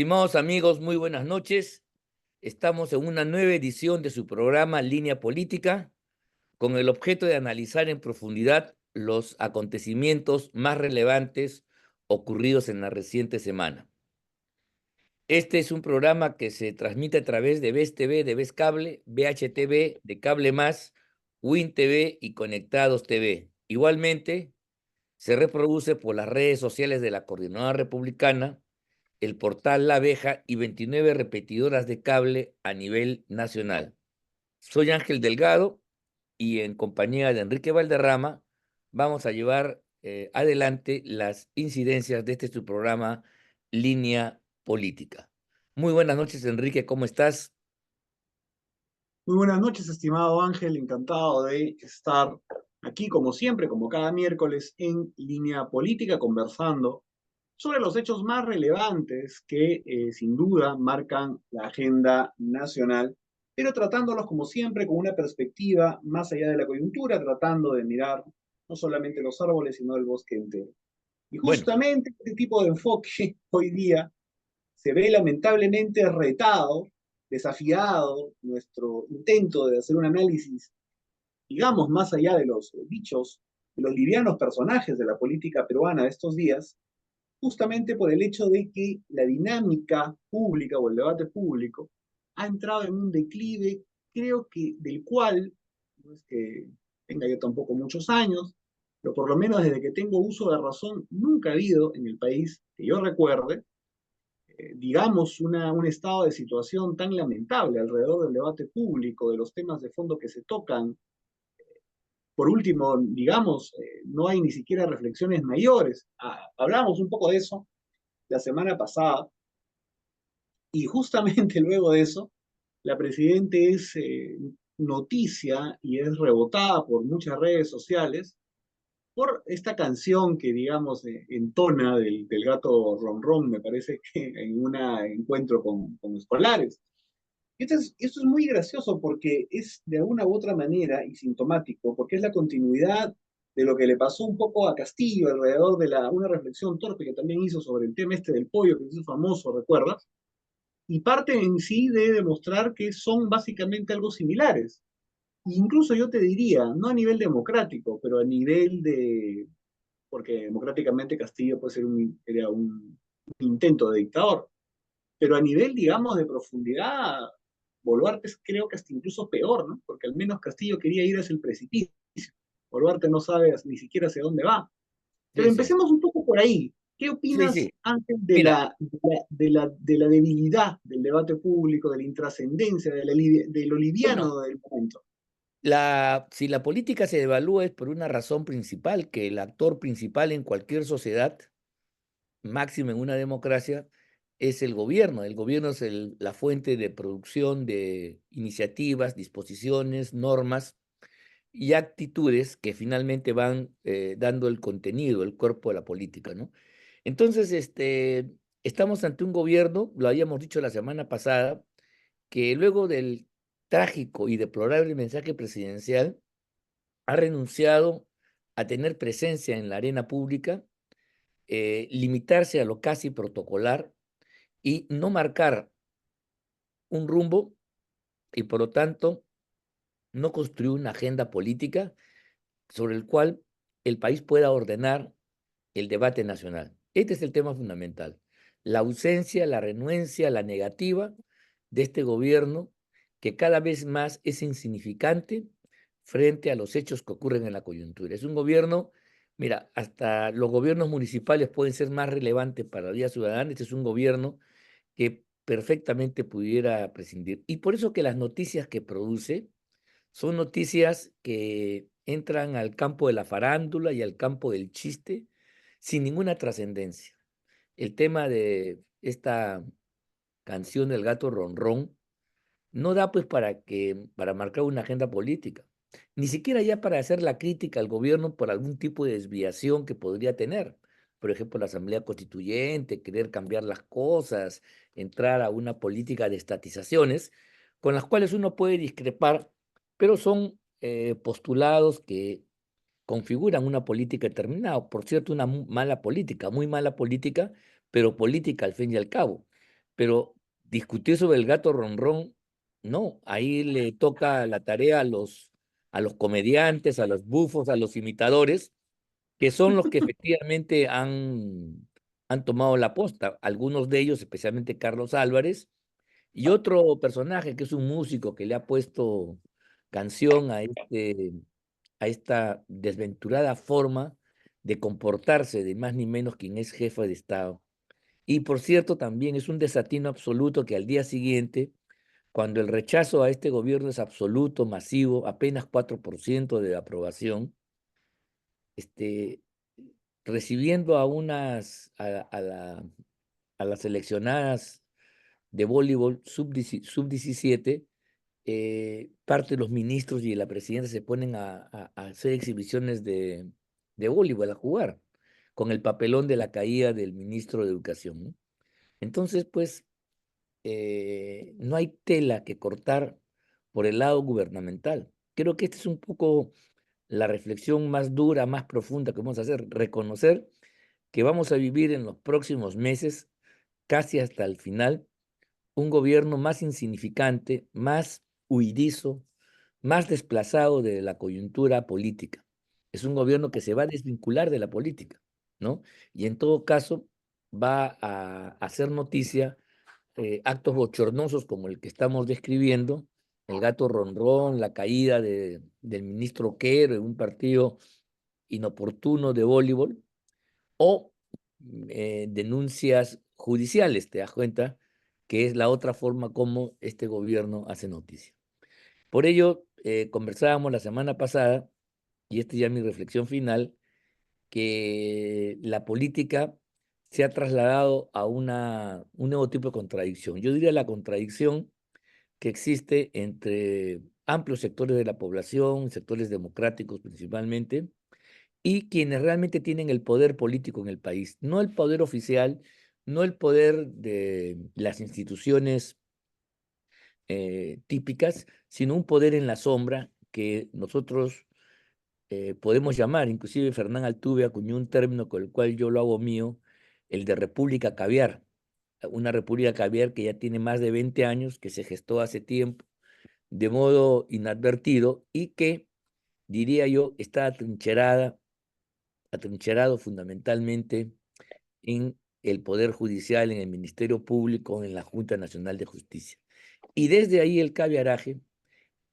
Estimados amigos, muy buenas noches. Estamos en una nueva edición de su programa Línea Política, con el objeto de analizar en profundidad los acontecimientos más relevantes ocurridos en la reciente semana. Este es un programa que se transmite a través de VES TV, de VES Cable, VHTV, de Cable Más, Win TV y Conectados TV. Igualmente, se reproduce por las redes sociales de la Coordinadora Republicana, el portal La Abeja y 29 repetidoras de cable a nivel nacional. Soy Ángel Delgado y en compañía de Enrique Valderrama vamos a llevar adelante las incidencias de este su programa Línea Política. Muy buenas noches, Enrique, ¿cómo estás? Muy buenas noches, estimado Ángel. Encantado de estar aquí, como siempre, como cada miércoles, en Línea Política, conversando sobre los hechos más relevantes que, sin duda, marcan la agenda nacional, pero tratándolos, como siempre, con una perspectiva más allá de la coyuntura, tratando de mirar no solamente los árboles, sino el bosque entero. Y Bueno, justamente este tipo de enfoque hoy día se ve lamentablemente retado, desafiado nuestro intento de hacer un análisis, digamos, más allá de los dichos, de los livianos personajes de la política peruana de estos días, justamente por el hecho de que la dinámica pública o el debate público ha entrado en un declive, creo que del cual, no es que tenga yo tampoco muchos años, pero por lo menos desde que tengo uso de razón, nunca ha habido en el país, que yo recuerde, digamos, un estado de situación tan lamentable alrededor del debate público, de los temas de fondo que se tocan. Por último, digamos, no hay ni siquiera reflexiones mayores. Hablamos un poco de eso la semana pasada y justamente luego de eso, la presidenta es noticia y es rebotada por muchas redes sociales por esta canción que, digamos, entona del gato Ron Ron, me parece que en un encuentro con escolares. Esto es muy gracioso porque es de alguna u otra manera y sintomático, porque es la continuidad de lo que le pasó un poco a Castillo alrededor de una reflexión torpe que también hizo sobre el tema este del pollo, que es famoso, ¿recuerdas? Y parte en sí de demostrar que son básicamente algo similares. Incluso yo te diría, no a nivel democrático, pero a nivel de, porque democráticamente Castillo puede ser era un intento de dictador, pero a nivel, digamos, de profundidad, Boluarte es creo que hasta incluso peor, ¿no? Porque al menos Castillo quería ir hacia el precipicio. Boluarte no sabe ni siquiera hacia dónde va. Pero sí, sí, empecemos un poco por ahí. ¿Qué sí, sí. opinas antes Mira, de la debilidad del debate público, de la intrascendencia, de lo bueno, liviano del momento? si la política se evalúa es por una razón principal, que el actor principal en cualquier sociedad máximo en una democracia, es el gobierno. El gobierno es la fuente de producción de iniciativas, disposiciones, normas y actitudes que finalmente van dando el contenido, el cuerpo de la política, ¿no? Entonces, estamos ante un gobierno, lo habíamos dicho la semana pasada, que luego del trágico y deplorable mensaje presidencial ha renunciado a tener presencia en la arena pública, limitarse a lo casi protocolar y no marcar un rumbo y por lo tanto no construir una agenda política sobre el cual el país pueda ordenar el debate nacional. Este es el tema fundamental. La ausencia, la renuencia, la negativa de este gobierno que cada vez más es insignificante frente a los hechos que ocurren en la coyuntura. Es un gobierno, mira, hasta los gobiernos municipales pueden ser más relevantes para la vida ciudadana. Este es un gobierno que perfectamente pudiera prescindir. Y por eso que las noticias que produce son noticias que entran al campo de la farándula y al campo del chiste sin ninguna trascendencia. El tema de esta canción del gato ronrón no da pues para marcar una agenda política, ni siquiera ya para hacer la crítica al gobierno por algún tipo de desviación que podría tener. Por ejemplo, la Asamblea Constituyente, querer cambiar las cosas, entrar a una política de estatizaciones, con las cuales uno puede discrepar, pero son postulados que configuran una política determinada. Por cierto, una mala política, muy mala política, pero política al fin y al cabo. pero discutir sobre el gato ronrón, no, ahí le toca la tarea a los comediantes, a los bufos, a los imitadores, que son los que efectivamente han tomado la posta, algunos de ellos, especialmente Carlos Álvarez, y otro personaje que es un músico que le ha puesto canción a esta desventurada forma de comportarse de más ni menos quien es jefe de Estado. Y por cierto, también es un desatino absoluto que al día siguiente, cuando el rechazo a este gobierno es absoluto, masivo, apenas 4% de aprobación, este, recibiendo a las seleccionadas de voleibol sub-17, parte de los ministros y la presidenta se ponen a hacer exhibiciones de voleibol, a jugar, con el papelón de la caída del ministro de Educación, ¿no? Entonces, pues, no hay tela que cortar por el lado gubernamental. Creo que esta es un poco la reflexión más dura, más profunda que vamos a hacer, reconocer que vamos a vivir en los próximos meses, casi hasta el final, un gobierno más insignificante, más huidizo, más desplazado de la coyuntura política. Es un gobierno que se va a desvincular de la política, ¿no? Y en todo caso va a hacer noticia actos bochornosos como el que estamos describiendo, el gato ronrón, la caída del ministro Quer en un partido inoportuno de voleibol, o denuncias judiciales, te das cuenta, que es la otra forma como este gobierno hace noticia. Por ello, conversábamos la semana pasada, y esta ya es mi reflexión final, que la política se ha trasladado a un nuevo tipo de contradicción. Yo diría la contradicción que existe entre amplios sectores de la población, sectores democráticos principalmente, y quienes realmente tienen el poder político en el país, no el poder oficial, no el poder de las instituciones típicas, sino un poder en la sombra que nosotros podemos llamar, inclusive Fernán Altuve acuñó un término con el cual yo lo hago mío, el de República Caviar, una República Caviar que ya tiene más de 20 años, que se gestó hace tiempo de modo inadvertido y que, diría yo, está atrincherado fundamentalmente en el Poder Judicial, en el Ministerio Público, en la Junta Nacional de Justicia. Y desde ahí el caviaraje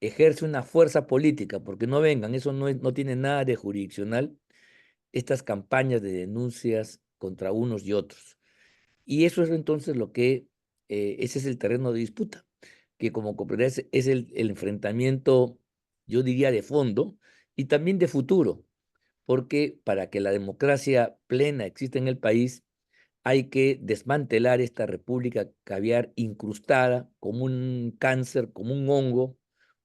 ejerce una fuerza política, porque no vengan, eso no tiene nada de jurisdiccional, estas campañas de denuncias contra unos y otros. Y eso es entonces ese es el terreno de disputa, que como comprenderás es el enfrentamiento, yo diría, de fondo y también de futuro, porque para que la democracia plena exista en el país, hay que desmantelar esta república caviar incrustada como un cáncer, como un hongo,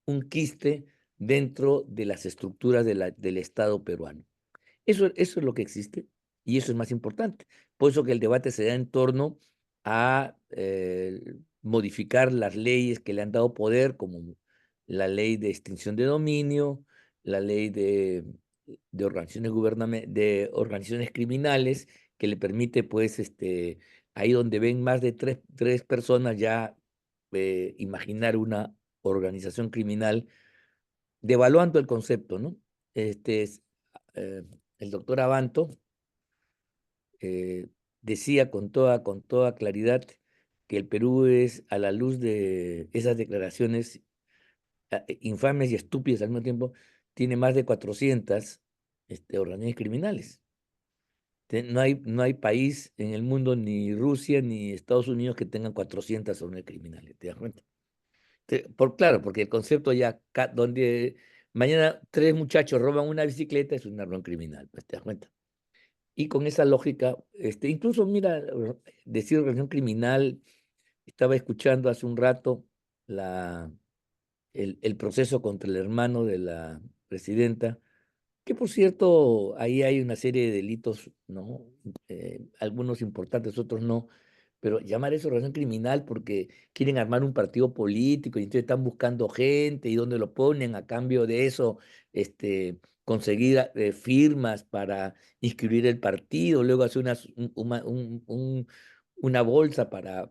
un quiste dentro de las estructuras del Estado peruano. Eso es lo que existe y eso es más importante. Por eso que el debate se da en torno a modificar las leyes que le han dado poder, como la ley de extinción de dominio, la ley de organizaciones criminales, que le permite, pues, ahí donde ven más de tres personas ya imaginar una organización criminal, devaluando el concepto, ¿no? Este, es, eh, el doctor Abanto eh, decía con toda claridad que el Perú es, a la luz de esas declaraciones infames y estúpidas al mismo tiempo, tiene más de 400 organizaciones criminales. No hay país en el mundo, ni Rusia ni Estados Unidos, que tengan 400 organizaciones criminales, ¿te das cuenta? Claro, porque el concepto ya, donde mañana tres muchachos roban una bicicleta, es una ron criminal, pues, ¿te das cuenta? Y con esa lógica, incluso mira, decir organización criminal, estaba escuchando hace un rato el proceso contra el hermano de la presidenta, que por cierto, ahí hay una serie de delitos, ¿no? Algunos importantes, otros no, pero llamar eso organización criminal porque quieren armar un partido político y entonces están buscando gente y dónde lo ponen a cambio de eso, conseguir firmas para inscribir el partido, luego hacer una bolsa para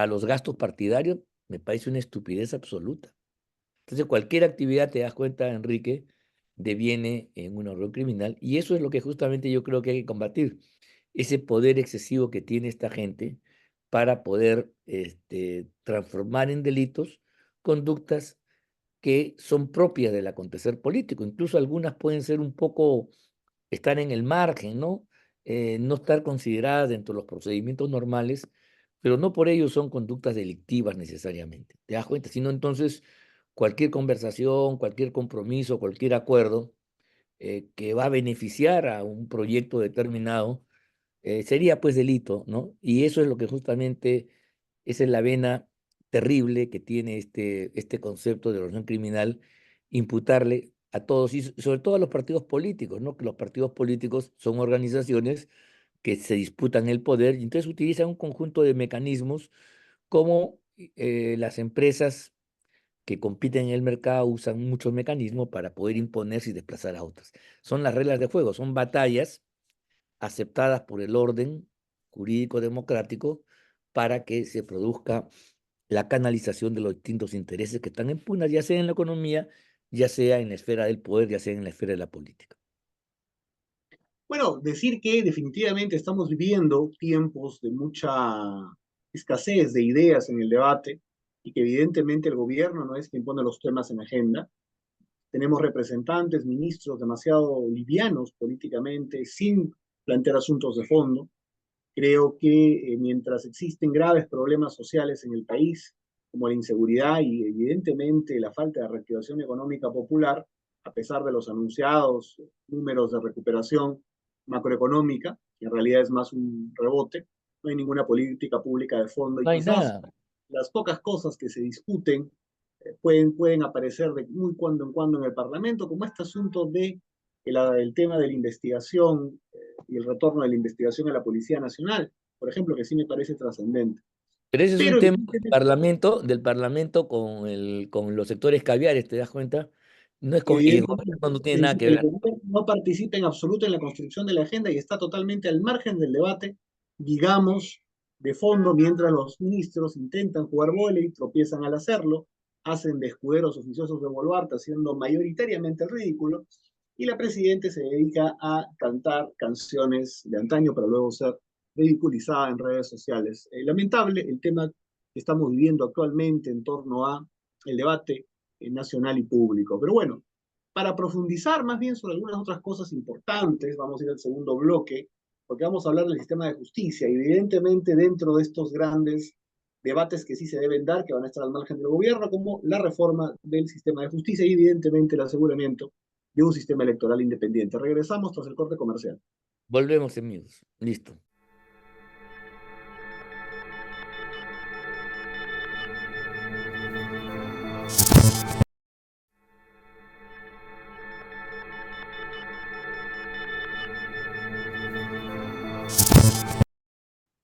los gastos partidarios, me parece una estupidez absoluta. Entonces, cualquier actividad, te das cuenta, Enrique, deviene en una organización criminal, y eso es lo que justamente yo creo que hay que combatir, ese poder excesivo que tiene esta gente para poder transformar en delitos conductas que son propias del acontecer político. Incluso algunas pueden ser un poco, estar en el margen, ¿no? No estar consideradas dentro de los procedimientos normales, pero no por ello son conductas delictivas necesariamente. ¿Te das cuenta? Sino entonces cualquier conversación, cualquier compromiso, cualquier acuerdo que va a beneficiar a un proyecto determinado, sería pues delito, ¿no? Y eso es lo que justamente, esa es la vena terrible que tiene este concepto de organización criminal, imputarle a todos, y sobre todo a los partidos políticos, ¿no? Que los partidos políticos son organizaciones que se disputan el poder y entonces utilizan un conjunto de mecanismos como las empresas que compiten en el mercado usan muchos mecanismos para poder imponerse y desplazar a otras. Son las reglas de juego, son batallas aceptadas por el orden jurídico democrático para que se produzca la canalización de los distintos intereses que están en pugna, ya sea en la economía, ya sea en la esfera del poder, ya sea en la esfera de la política. Bueno, decir que definitivamente estamos viviendo tiempos de mucha escasez de ideas en el debate y que evidentemente el gobierno no es quien pone los temas en agenda. Tenemos representantes, ministros demasiado livianos políticamente, sin plantear asuntos de fondo. Creo que mientras existen graves problemas sociales en el país, como la inseguridad y evidentemente la falta de reactivación económica popular, a pesar de los anunciados números de recuperación macroeconómica, que en realidad es más un rebote, no hay ninguna política pública de fondo y No hay quizás nada. las pocas cosas que se discuten pueden aparecer de muy cuando en cuando en el Parlamento, como este asunto de el tema de la investigación y el retorno de la investigación a la Policía Nacional, por ejemplo, que sí me parece trascendente. Pero ese es un Pero tema evidentemente, del parlamento con los sectores caviares, ¿te das cuenta? No es y el evidentemente gobierno no tiene nada que el ver. gobierno no participa en absoluto en la construcción de la agenda y está totalmente al margen del debate, digamos, de fondo, mientras los ministros intentan jugar vóley, tropiezan al hacerlo, hacen de escuderos oficiosos de Boluarte, haciendo mayoritariamente el ridículo, y la presidenta se dedica a cantar canciones de antaño para luego ser ridiculizada en redes sociales. Lamentable el tema que estamos viviendo actualmente en torno a el debate nacional y público. Pero bueno, para profundizar más bien sobre algunas otras cosas importantes, vamos a ir al segundo bloque, porque vamos a hablar del sistema de justicia. Y evidentemente, dentro de estos grandes debates que sí se deben dar, que van a estar al margen del gobierno, como la reforma del sistema de justicia y evidentemente el aseguramiento de un sistema electoral independiente. Regresamos tras el corte comercial. Volvemos, amigos. Listo.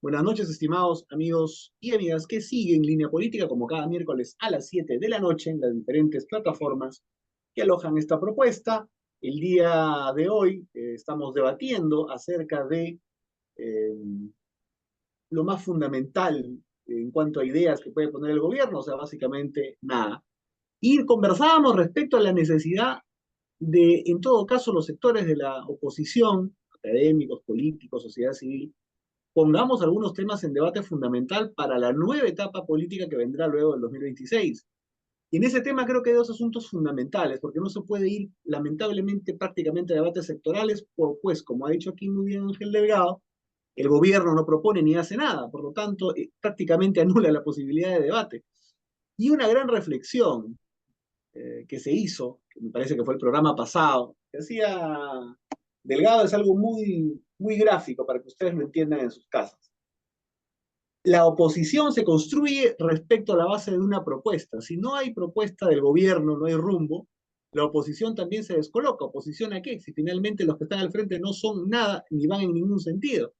Buenas noches, estimados amigos y amigas que siguen Línea Política como cada miércoles a las 7 de la noche en las diferentes plataformas que alojan esta propuesta. El día de hoy estamos debatiendo acerca de eh, lo más fundamental en cuanto a ideas que puede poner el gobierno, o sea, básicamente nada. Y conversábamos respecto a la necesidad de, en todo caso, los sectores de la oposición, académicos, políticos, sociedad civil, pongamos algunos temas en debate fundamental para la nueva etapa política que vendrá luego del 2026. Y en ese tema creo que hay dos asuntos fundamentales, porque no se puede ir, lamentablemente, prácticamente a debates sectorales, pues, como ha dicho aquí muy bien Ángel Delgado, el gobierno no propone ni hace nada, por lo tanto, prácticamente anula la posibilidad de debate. Y una gran reflexión que se hizo, que me parece que fue el programa pasado, que hacía Delgado, es algo muy, muy gráfico para que ustedes lo entiendan en sus casas. La oposición se construye respecto a la base de una propuesta. Si no hay propuesta del gobierno, no hay rumbo, la oposición también se descoloca. ¿Oposición a qué? Si finalmente los que están al frente no son nada ni van en ningún sentido.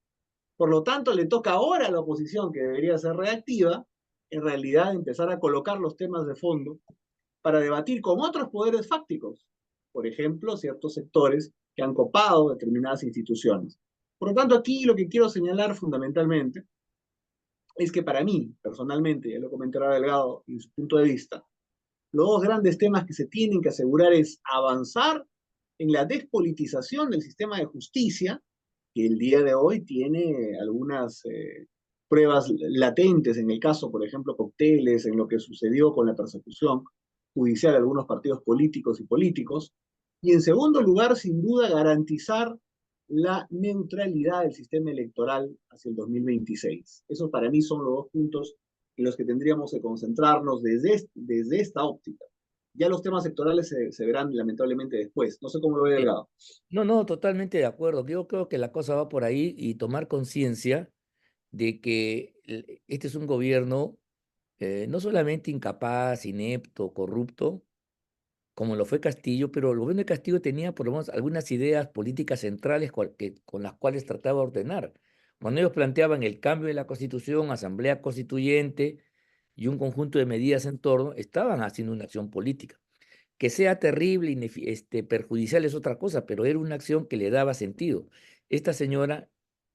Por lo tanto, le toca ahora a la oposición, que debería ser reactiva, en realidad empezar a colocar los temas de fondo para debatir con otros poderes fácticos. Por ejemplo, ciertos sectores que han copado determinadas instituciones. Por lo tanto, aquí lo que quiero señalar fundamentalmente es que para mí, personalmente, ya lo comentará Delgado y su punto de vista, los dos grandes temas que se tienen que asegurar es avanzar en la despolitización del sistema de justicia, que el día de hoy tiene algunas pruebas latentes, en el caso, por ejemplo, Cócteles, en lo que sucedió con la persecución judicial de algunos partidos políticos y políticos. Y en segundo lugar, sin duda, garantizar la neutralidad del sistema electoral hacia el 2026. Esos para mí son los dos puntos en los que tendríamos que concentrarnos desde esta óptica. Ya los temas sectorales se verán lamentablemente después. No sé cómo lo ve Sí. Delgado. No, no, totalmente de acuerdo. Yo creo que la cosa va por ahí y tomar conciencia de que este es un gobierno no solamente incapaz, inepto, corrupto, como lo fue Castillo, pero el gobierno de Castillo tenía por lo menos algunas ideas políticas centrales con las cuales trataba de ordenar. Cuando ellos planteaban el cambio de la constitución, asamblea constituyente y un conjunto de medidas en torno, estaban haciendo una acción política. Que sea terrible, perjudicial es otra cosa, pero era una acción que le daba sentido. Esta señora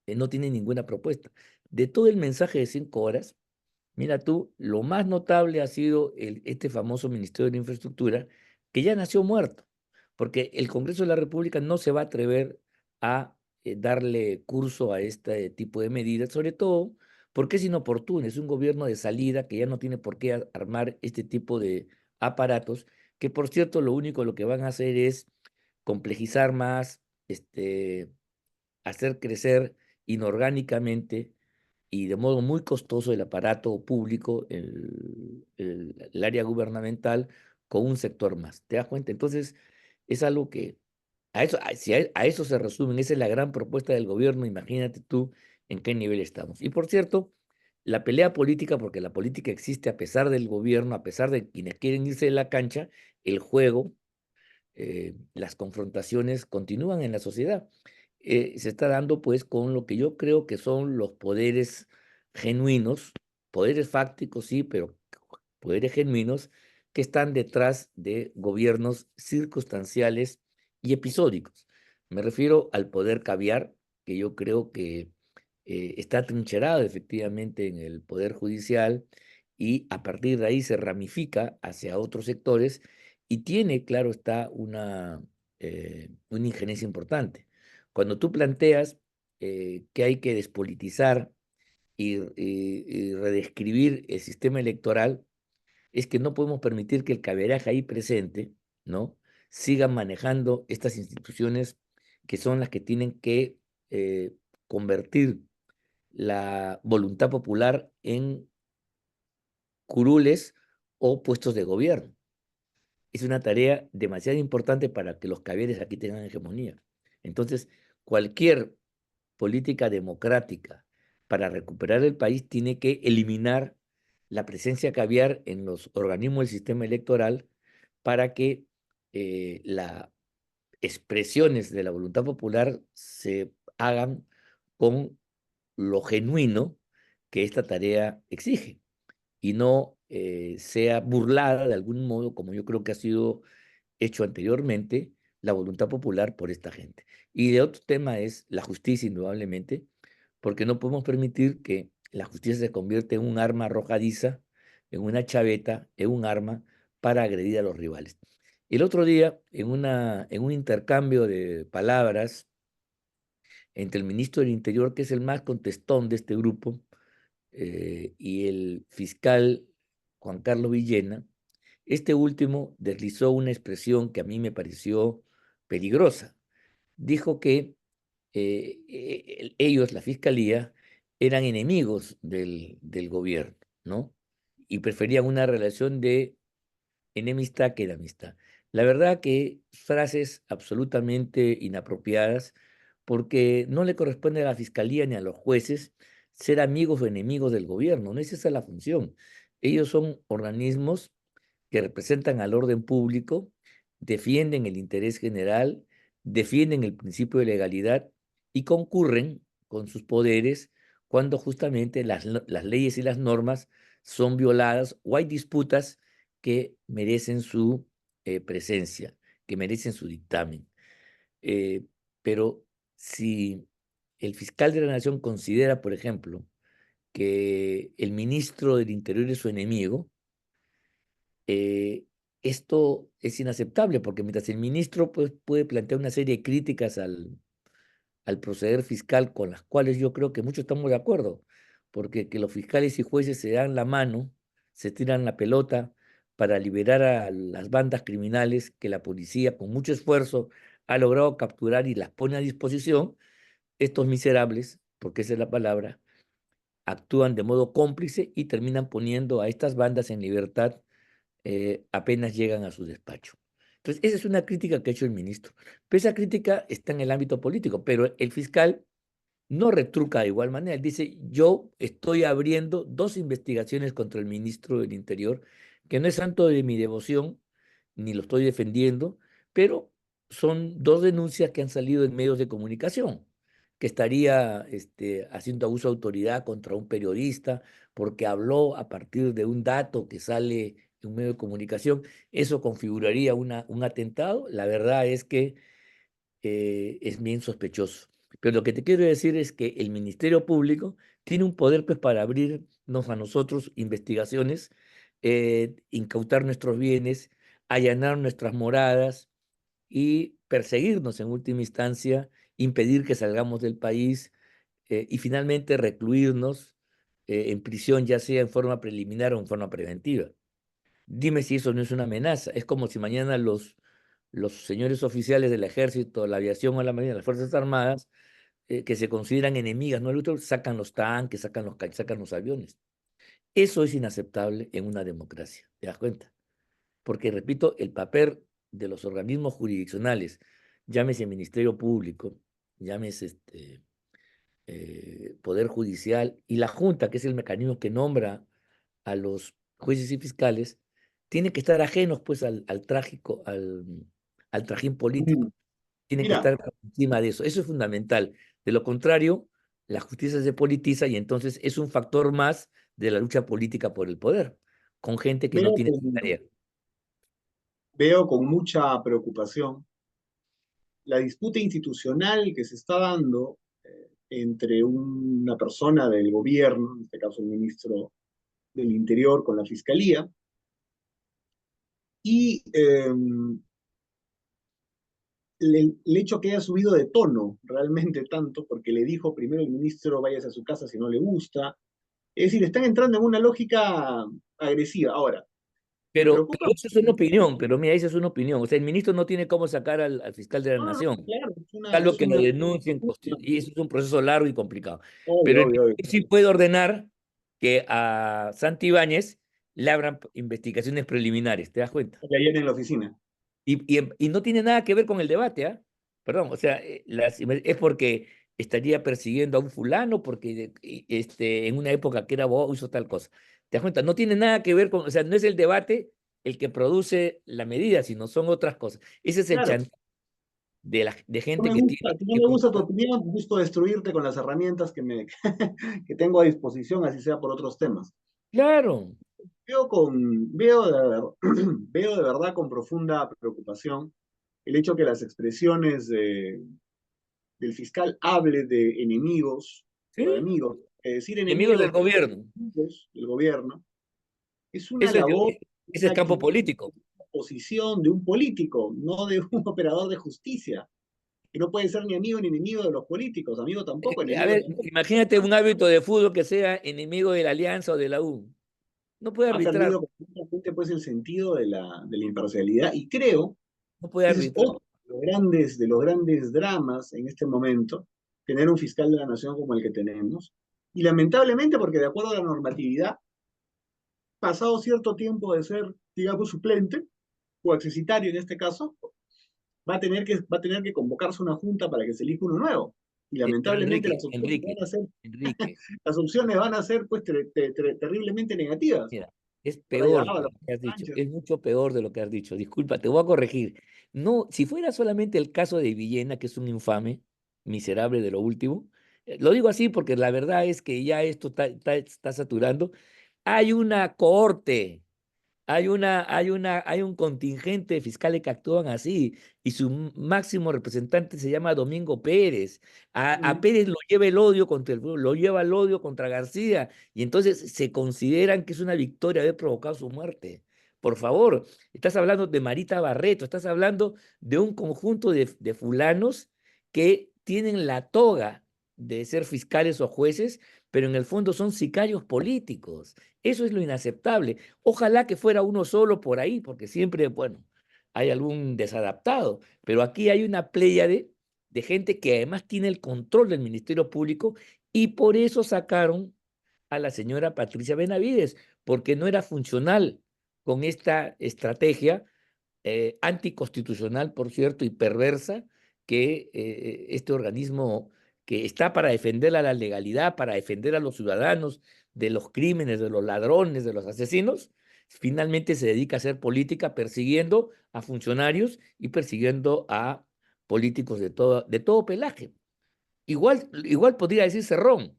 no tiene ninguna propuesta. De todo el mensaje de 5 horas, mira tú, lo más notable ha sido este famoso Ministerio de Infraestructura, que ya nació muerto, porque el Congreso de la República no se va a atrever a darle curso a este tipo de medidas, sobre todo porque es inoportuno, es un gobierno de salida que ya no tiene por qué armar este tipo de aparatos, que por cierto lo que van a hacer es complejizar más, hacer crecer inorgánicamente y de modo muy costoso el aparato público, el área gubernamental, con un sector más. ¿Te das cuenta? Entonces, es algo que si a eso se resumen, esa es la gran propuesta del gobierno, imagínate tú en qué nivel estamos. Y por cierto, la pelea política, porque la política existe a pesar del gobierno, a pesar de quienes quieren irse de la cancha, el juego, las confrontaciones continúan en la sociedad. Se está dando pues con lo que yo creo que son los poderes genuinos, poderes fácticos sí, pero poderes genuinos que están detrás de gobiernos circunstanciales y episódicos. Me refiero al poder caviar, que yo creo que está trincherado efectivamente en el poder judicial y a partir de ahí se ramifica hacia otros sectores y tiene, claro, está una injerencia importante. Cuando tú planteas que hay que despolitizar y redescribir el sistema electoral, es que no podemos permitir que el caberaje ahí presente, ¿no? Sigan manejando estas instituciones que son las que tienen que convertir la voluntad popular en curules o puestos de gobierno. Es una tarea demasiado importante para que los caviares aquí tengan hegemonía. Entonces, cualquier política democrática para recuperar el país tiene que eliminar la presencia caviar en los organismos del sistema electoral para que las expresiones de la voluntad popular se hagan con lo genuino que esta tarea exige y no sea burlada de algún modo, como yo creo que ha sido hecho anteriormente, la voluntad popular por esta gente. Y de otro tema es la justicia, indudablemente, porque no podemos permitir que la justicia se convierta en un arma arrojadiza, en una chaveta, en un arma para agredir a los rivales. El otro día, en un intercambio de palabras entre el ministro del Interior, que es el más contestón de este grupo, y el fiscal Juan Carlos Villena, este último deslizó una expresión que a mí me pareció peligrosa. Dijo que ellos, la fiscalía, eran enemigos del gobierno, ¿no? Y preferían una relación de enemistad que de amistad. La verdad que frases absolutamente inapropiadas, porque no le corresponde a la fiscalía ni a los jueces ser amigos o enemigos del gobierno, no es esa la función. Ellos son organismos que representan al orden público, defienden el interés general, defienden el principio de legalidad y concurren con sus poderes cuando justamente las leyes y las normas son violadas o hay disputas que merecen su presencia, que merecen su dictamen. Eh, pero si el fiscal de la Nación considera, por ejemplo, que el ministro del Interior es su enemigo, eh, esto es inaceptable porque mientras el ministro pues, puede plantear una serie de críticas al proceder fiscal con las cuales yo creo que muchos estamos de acuerdo, porque que los fiscales y jueces se dan la mano, se tiran la pelota para liberar a las bandas criminales que la policía con mucho esfuerzo ha logrado capturar y las pone a disposición, estos miserables, porque esa es la palabra, actúan de modo cómplice y terminan poniendo a estas bandas en libertad apenas llegan a su despacho. Entonces, esa es una crítica que ha hecho el ministro. Pero esa crítica está en el ámbito político, pero el fiscal no retruca de igual manera. Él dice, yo estoy abriendo dos investigaciones contra el ministro del Interior, que no es santo de mi devoción, ni lo estoy defendiendo, pero son dos denuncias que han salido en medios de comunicación, que estaría haciendo abuso de autoridad contra un periodista porque habló a partir de un dato que sale en un medio de comunicación. Eso configuraría un atentado. La verdad es que es bien sospechoso. Pero lo que te quiero decir es que el Ministerio Público tiene un poder pues, para abrirnos a nosotros investigaciones, incautar nuestros bienes, allanar nuestras moradas y perseguirnos en última instancia, impedir que salgamos del país y finalmente recluirnos en prisión, ya sea en forma preliminar o en forma preventiva. Dime si eso no es una amenaza. Es como si mañana los señores oficiales del ejército, la aviación o la marina, las Fuerzas Armadas, que se consideran enemigas, ¿no? El otro, sacan los tanques, sacan los aviones. Eso es inaceptable en una democracia, ¿te das cuenta? Porque, repito, el papel de los organismos jurisdiccionales, llámese Ministerio Público, llámese Poder Judicial y la Junta, que es el mecanismo que nombra a los jueces y fiscales, tienen que estar ajenos pues al trajín Mm. político, tienen que Mira, estar por encima de eso. Eso es fundamental. De lo contrario, la justicia se politiza y entonces es un factor más de la lucha política por el poder, con gente que no veo tiene con, tarea. veo con mucha preocupación la disputa institucional que se está dando entre una persona del gobierno, en este caso el ministro del Interior, con la Fiscalía, y el hecho que haya subido de tono realmente tanto, porque le dijo primero el ministro, váyase a su casa si no le gusta. Es decir, están entrando en una lógica agresiva. Ahora, me Pero preocupa eso es una opinión, pero mira, esa es una opinión. O sea, el ministro no tiene cómo sacar al fiscal de la no, no, nación, claro, salvo es que lo una, denuncien, y eso es un proceso largo y complicado. Pero obvio, el obvio, obvio. ministro sí puede ordenar que a Santibáñez le abran investigaciones preliminares, ¿te das cuenta? Que ayer en la oficina. Y no tiene nada que ver con el debate, ¿ah? Perdón, o sea, es porque estaría persiguiendo a un fulano, porque en una época que era abogado hizo tal cosa. ¿Te das cuenta? No tiene nada que ver con, o sea, no es el debate el que produce la medida, sino son otras cosas. Ese es el Claro, chantaje de no gente me que gusta, tiene si no que me gusta tu controlar. opinión, busco destruirte con las herramientas que tengo a disposición, así sea por otros temas. Claro, Veo de verdad con profunda preocupación el hecho que las expresiones del fiscal hable de enemigos, ¿sí? pero de amigos, decir Enemigos del enemigos gobierno. del gobierno, es una Eso es, labor, ese una es campo actitud, político. una posición de un político, no de un operador de justicia, que no puede ser ni amigo ni enemigo de los políticos, amigo tampoco, A enemigo ver, tampoco. imagínate un árbitro de fútbol que sea enemigo de la Alianza o de la U. No puede Ha arbitrar, perdido completamente pues, el sentido de la imparcialidad y creo no puede que ese es arbitrar. otro de los grandes dramas en este momento, tener un fiscal de la nación como el que tenemos. Y lamentablemente, porque de acuerdo a la normatividad, pasado cierto tiempo de ser, digamos, suplente o accesitario en este caso, va a tener que convocarse una junta para que se elija uno nuevo. Y Pero lamentablemente Enrique, Enrique, Enrique, las opciones van a ser pues, terriblemente negativas. mira, es peor Rayado, de lo que has dicho, Sánchez. es mucho peor de lo que has dicho. Disculpa, te voy a corregir. No, si fuera solamente el caso de Villena, que es un infame, miserable de lo último, lo digo así porque la verdad es que ya esto está saturando. Hay una cohorte hay un contingente de fiscales que actúan así, y su máximo representante se llama Domingo Pérez. A Mm. Pérez lo lleva el odio contra el pueblo, lo lleva el odio contra García, y entonces se consideran que es una victoria haber provocado su muerte. Por favor, estás hablando de Marita Barreto, estás hablando de un conjunto de fulanos que tienen la toga de ser fiscales o jueces, pero en el fondo son sicarios políticos. Eso es lo inaceptable. Ojalá que fuera uno solo por ahí, porque siempre, bueno, hay algún desadaptado, pero aquí hay una pléyade de gente que además tiene el control del Ministerio Público, y por eso sacaron a la señora Patricia Benavides, porque no era funcional con esta estrategia anticonstitucional, por cierto, y perversa, que este organismo que está para defender a la legalidad, para defender a los ciudadanos de los crímenes, de los ladrones, de los asesinos, finalmente se dedica a hacer política persiguiendo a funcionarios y persiguiendo a políticos de todo pelaje. Igual podría decir Cerrón.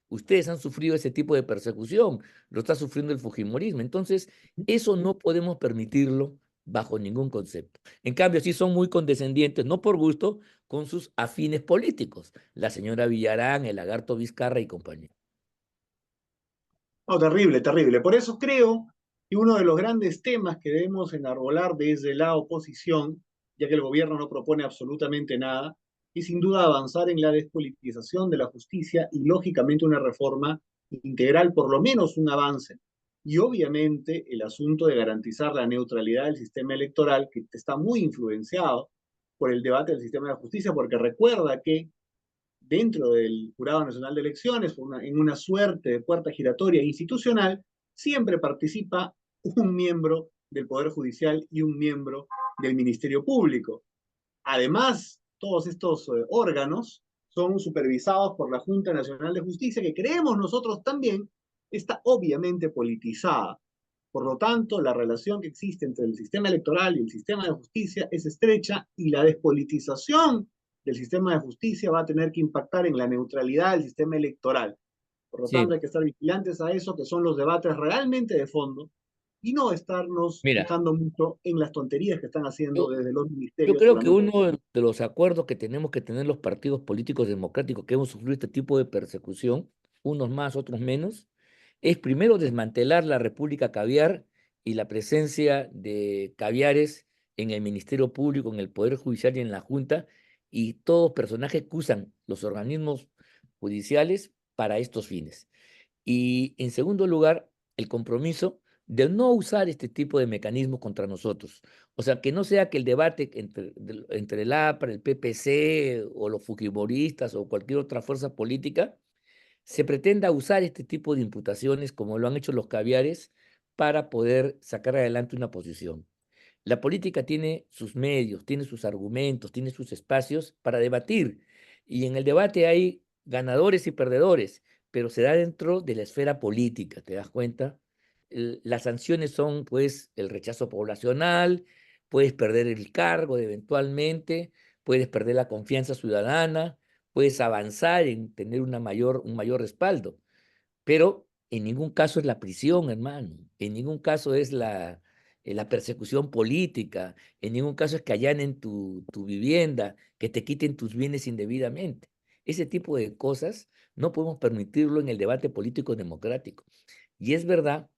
Ustedes han sufrido ese tipo de persecución, lo está sufriendo el fujimorismo. Entonces, eso no podemos permitirlo bajo ningún concepto. En cambio, sí son muy condescendientes, no por gusto, con sus afines políticos, la señora Villarán, el lagarto Vizcarra y compañía. No, terrible, terrible. Por eso creo que uno de los grandes temas que debemos enarbolar desde la oposición, ya que el gobierno no propone absolutamente nada, es sin duda avanzar en la despolitización de la justicia y lógicamente una reforma integral, por lo menos un avance. Y obviamente el asunto de garantizar la neutralidad del sistema electoral, que está muy influenciado por el debate del sistema de justicia, porque recuerda que dentro del Jurado Nacional de Elecciones, en una suerte de puerta giratoria institucional, siempre participa un miembro del Poder Judicial y un miembro del Ministerio Público. Además, todos estos órganos son supervisados por la Junta Nacional de Justicia, que creemos nosotros también está obviamente politizada. Por lo tanto, la relación que existe entre el sistema electoral y el sistema de justicia es estrecha, y la despolitización del sistema de justicia va a tener que impactar en la neutralidad del sistema electoral. Por lo tanto, Sí, hay que estar vigilantes a eso, que son los debates realmente de fondo, y no estarnos mira, fijando mucho en las tonterías que están haciendo yo, desde los yo ministerios creo que solamente. uno de los acuerdos que tenemos que tener los partidos políticos democráticos que hemos sufrido este tipo de persecución, unos más, otros menos, es primero desmantelar la República Caviar y la presencia de caviares en el Ministerio Público, en el Poder Judicial y en la Junta, y todos personajes que usan los organismos judiciales para estos fines. Y en segundo lugar, el compromiso de no usar este tipo de mecanismos contra nosotros. O sea, que no sea que el debate entre el APRA, el PPC o los fujimoristas o cualquier otra fuerza política se pretenda usar este tipo de imputaciones, como lo han hecho los caviares, para poder sacar adelante una posición. La política tiene sus medios, tiene sus argumentos, tiene sus espacios para debatir. Y en el debate hay ganadores y perdedores, pero se da dentro de la esfera política, ¿te das cuenta? Las sanciones son, pues, el rechazo poblacional, puedes perder el cargo eventualmente, puedes perder la confianza ciudadana, puedes avanzar en tener un mayor respaldo, pero en ningún caso es la prisión, hermano, en ningún caso es la persecución política, en ningún caso es que allanen tu vivienda, que te quiten tus bienes indebidamente. Ese tipo de cosas no podemos permitirlo en el debate político democrático. Y es verdad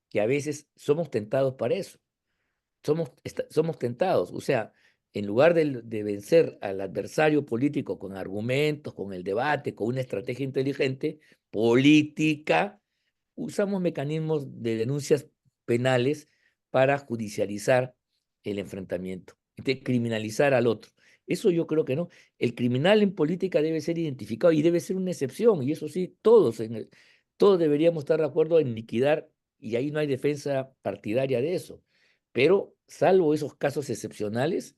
que a veces somos tentados para eso, somos tentados, o sea, en lugar de vencer al adversario político con argumentos, con el debate, con una estrategia inteligente, política, usamos mecanismos de denuncias penales para judicializar el enfrentamiento, de criminalizar al otro. Eso yo creo que no. El criminal en política debe ser identificado y debe ser una excepción, y eso sí, todos deberíamos estar de acuerdo en liquidar, y ahí no hay defensa partidaria de eso. Pero salvo esos casos excepcionales,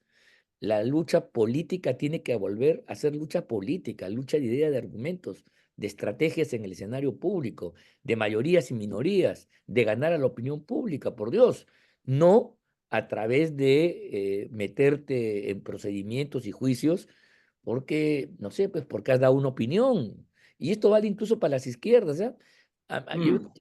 la lucha política tiene que volver a ser lucha política, lucha de ideas, de argumentos, de estrategias en el escenario público, de mayorías y minorías, de ganar a la opinión pública, por Dios, no a través de meterte en procedimientos y juicios porque, no sé, pues porque has dado una opinión. Y esto vale incluso para las izquierdas, ¿ya? Yo he Mm.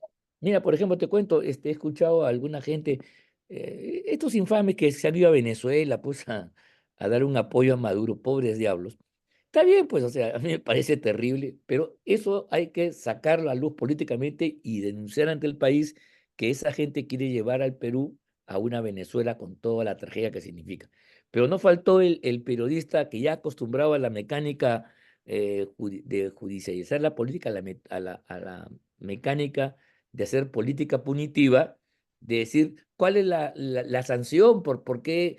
Mira, por ejemplo, te cuento, he escuchado a alguna gente, estos infames que se han ido a Venezuela, pues a dar un apoyo a Maduro, pobres diablos. Está bien, pues, o sea, a mí me parece terrible, pero eso hay que sacarlo a luz políticamente y denunciar ante el país que esa gente quiere llevar al Perú a una Venezuela con toda la tragedia que significa. Pero no faltó el periodista que ya acostumbrado a la mecánica de judicializar la política, a la mecánica de hacer política punitiva, de decir cuál es la sanción, por qué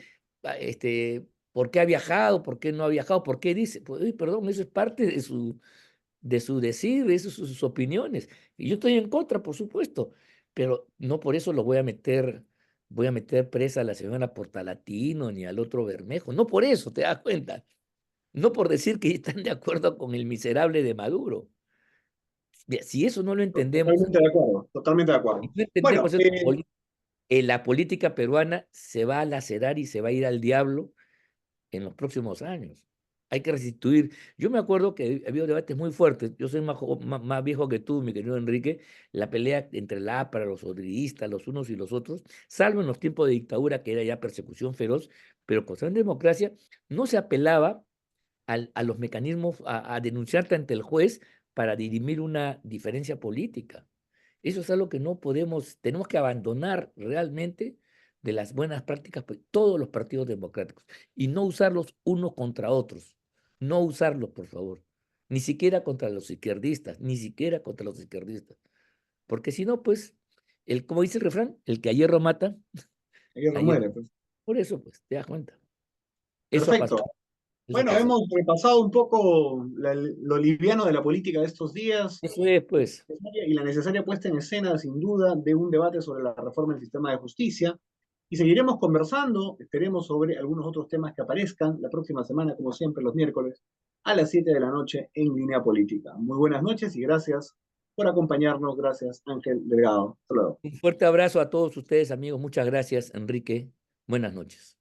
¿por qué ha viajado? ¿Por qué no ha viajado? ¿Por qué dice? Pues, uy, perdón, eso es parte de su decir, eso son sus opiniones. Y yo estoy en contra, por supuesto, pero no por eso lo voy a meter presa a la señora Portalatino ni al otro Bermejo. No por eso, ¿te das cuenta? No por decir que están de acuerdo con el miserable de Maduro. Si eso no lo entendemos, Totalmente de acuerdo, totalmente de si acuerdo. no Bueno, entendemos eso, la política peruana se va a lacerar y se va a ir al diablo en los próximos años. Hay que restituir. Yo me acuerdo que ha habido debates muy fuertes. Yo soy más viejo que tú, mi querido Enrique. La pelea entre la APRA, los rodriguistas, los unos y los otros, salvo en los tiempos de dictadura, que era ya persecución feroz, pero cuando en democracia no se apelaba a los mecanismos, a denunciarte ante el juez para dirimir una diferencia política. Eso es algo que no podemos, tenemos que abandonar realmente de las buenas prácticas, pues, todos los partidos democráticos, y no usarlos unos contra otros. No usarlos, por favor. Ni siquiera contra los izquierdistas, ni siquiera contra los izquierdistas. Porque si no, pues, como dice el refrán, el que a hierro mata, ayer a no hierro. muere, pues. Por eso, pues, te das cuenta. Eso ha Perfecto. pasado, eso Bueno, pasa. hemos repasado un poco lo liviano de la política de estos días Eso es, pues. y la necesaria puesta en escena, sin duda, de un debate sobre la reforma del sistema de justicia. Y seguiremos conversando, esperemos, sobre algunos otros temas que aparezcan la próxima semana, como siempre, los miércoles, a las 7 de la noche en Línea Política. Muy buenas noches y gracias por acompañarnos. Gracias, Ángel Delgado. Hasta luego. Un fuerte abrazo a todos ustedes, amigos. Muchas gracias, Enrique. Buenas noches.